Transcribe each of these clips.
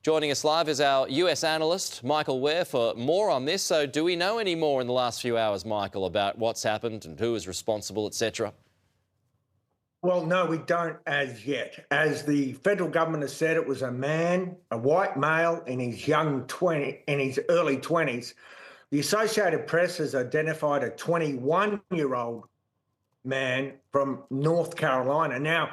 Joining us live is our US analyst, Michael Ware, for more on this. So do we know any more in the last few hours, Michael, about what's happened and who is responsible, etc.? Well, no, we don't as yet. As the federal government has said, it was a man, a white male in his early 20s. The Associated Press has identified a 21-year-old man from North Carolina. Now,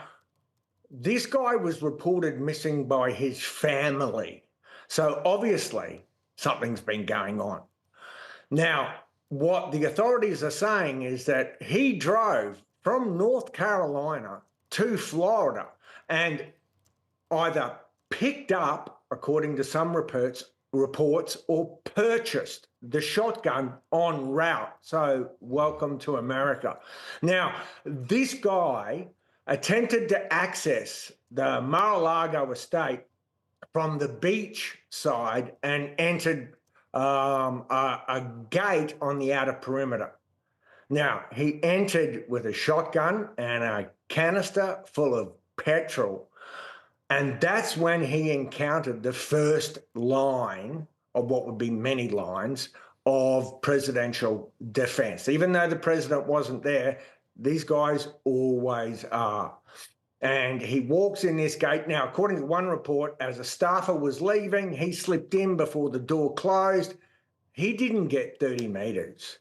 this guy was reported missing by his family. So obviously something's been going on. Now, what the authorities are saying is that he drove from North Carolina to Florida and either picked up, according to some reports, or purchased the shotgun en route. So welcome to America. Now, this guy attempted to access the Mar-a-Lago estate from the beach side and entered a gate on the outer perimeter. Now, he entered with a shotgun and a canister full of petrol, and that's when he encountered the first line of what would be many lines of presidential defense. Even though the president wasn't there, these guys always are. And he walks in this gate. Now, according to one report, as a staffer was leaving, he slipped in before the door closed. He didn't get 30 meters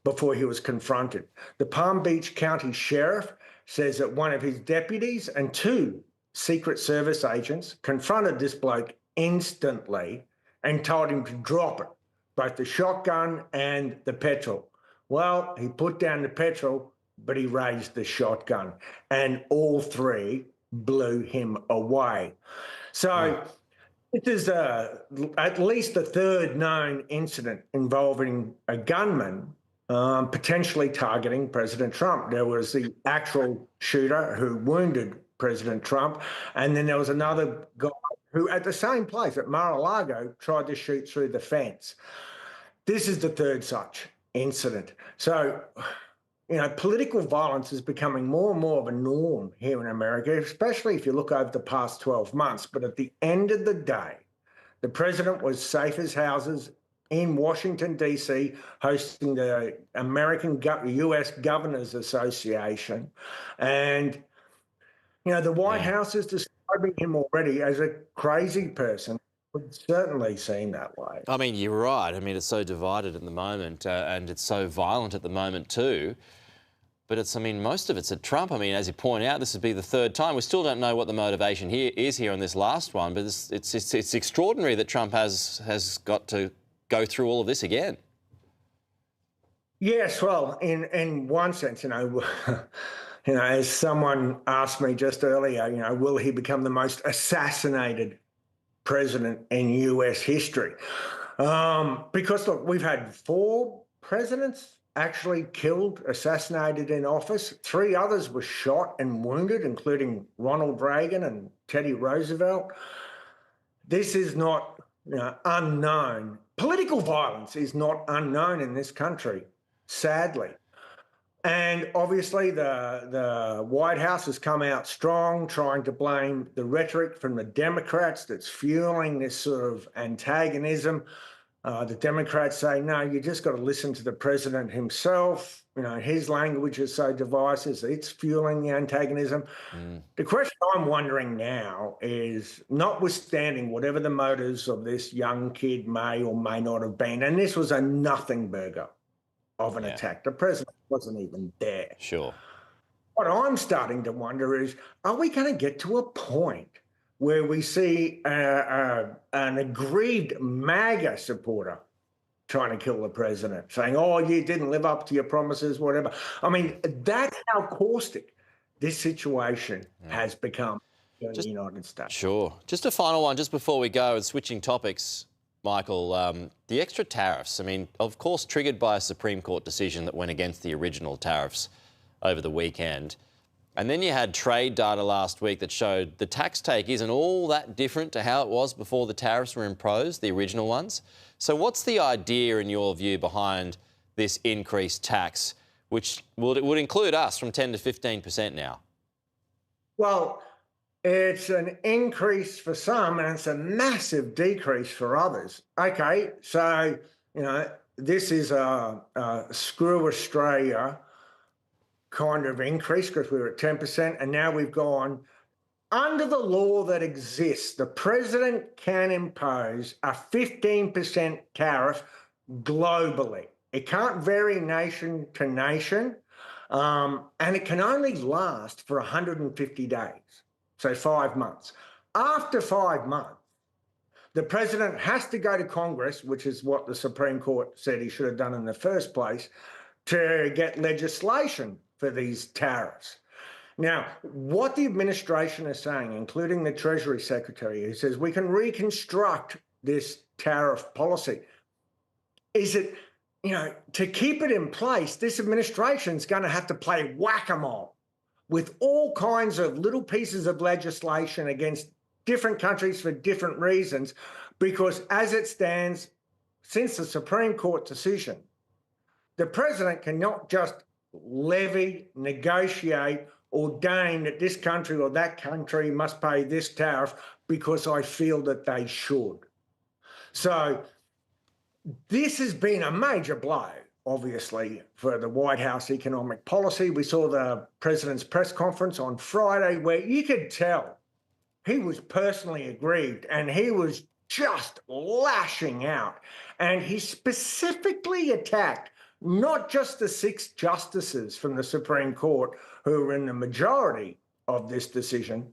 before he was confronted. The Palm Beach County Sheriff says that one of his deputies and two Secret Service agents confronted this bloke instantly and told him to drop it, both the shotgun and the petrol. Well, he put down the petrol, but he raised the shotgun, and all three blew him away. So this is at least the third known incident involving a gunman potentially targeting President Trump. There was the actual shooter who wounded President Trump, and then there was another guy who, at the same place at Mar-a-Lago, tried to shoot through the fence. This is the third such incident. So, you know, political violence is becoming more and more of a norm here in America, especially if you look over the past 12 months. But at the end of the day, the president was safe as houses in Washington, D.C., hosting the U.S. Governors Association. And, you know, the White House is describing him already as a crazy person. Would certainly seem that way. I mean, you're right. I mean, it's so divided at the moment and it's so violent at the moment too. But it's, I mean, most of it's at Trump. I mean, as you point out, this would be the third time. We still don't know what the motivation here is on this last one, but it's extraordinary that Trump has got to go through all of this again. Yes, well, in one sense, you know, as someone asked me just earlier, you know, will he become the most assassinated president in US history? Because look, we've had 4 presidents actually killed, assassinated in office. 3 others were shot and wounded, including Ronald Reagan and Teddy Roosevelt. This is not, you know, unknown. Political violence is not unknown in this country, sadly. And obviously the White House has come out strong, trying to blame the rhetoric from the Democrats that's fueling this sort of antagonism. The Democrats say, no, you just got to listen to the president himself. You know, his language is so divisive, it's fueling the antagonism. The question I'm wondering now is, notwithstanding whatever the motives of this young kid may or may not have been, and this was a nothing burger of an attack. The president wasn't even there. Sure. What I'm starting to wonder is, are we going to get to a point where we see an aggrieved MAGA supporter trying to kill the president, saying, oh, you didn't live up to your promises, whatever. I mean, that's how caustic this situation has become in the United States. Sure. Just a final one, just before we go, and switching topics, Michael, the extra tariffs, I mean, of course, triggered by a Supreme Court decision that went against the original tariffs over the weekend. And then you had trade data last week that showed the tax take isn't all that different to how it was before the tariffs were imposed, the original ones. So what's the idea, in your view, behind this increased tax, which would include us from 10 to 15% now? Well, It's an increase for some and it's a massive decrease for others. Okay, so, this is a screw Australia kind of increase because we were at 10%, and now we've gone under the law that exists. The president can impose a 15% tariff globally. It can't vary nation to nation, and it can only last for 150 days, so 5 months. After 5 months, the president has to go to Congress, which is what the Supreme Court said he should have done in the first place, to get legislation for these tariffs. Now, what the administration is saying, including the Treasury Secretary, who says we can reconstruct this tariff policy, is that, to keep it in place, this administration is going to have to play whack-a-mole with all kinds of little pieces of legislation against different countries for different reasons, because as it stands, since the Supreme Court decision, the president cannot just levy, negotiate, ordain that this country or that country must pay this tariff because I feel that they should. So this has been a major blow, obviously, for the White House economic policy. We saw the president's press conference on Friday where you could tell he was personally aggrieved and he was just lashing out. And he specifically attacked not just the 6 justices from the Supreme Court who are in the majority of this decision,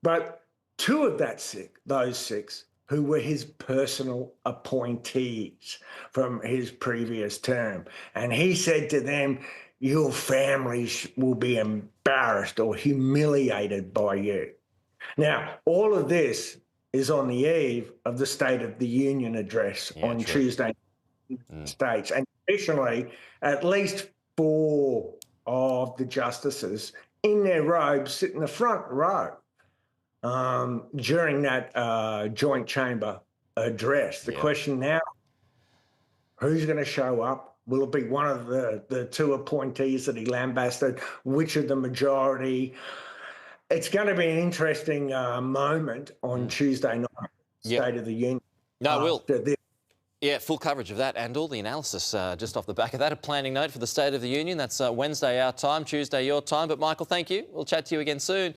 but 2 of those 6 who were his personal appointees from his previous term. And he said to them, your families will be embarrassed or humiliated by you. Now, all of this is on the eve of the State of the Union address on Tuesday States. And traditionally, at least 4 of the justices in their robes sit in the front row during that joint chamber address. The question now, who's going to show up? Will it be one of the 2 appointees that he lambasted? Which of the majority? It's going to be an interesting moment on Tuesday night, State of the Union. No, Will. Yeah, full coverage of that and all the analysis just off the back of that. A planning note for the State of the Union. That's Wednesday our time, Tuesday your time. But Michael, thank you. We'll chat to you again soon.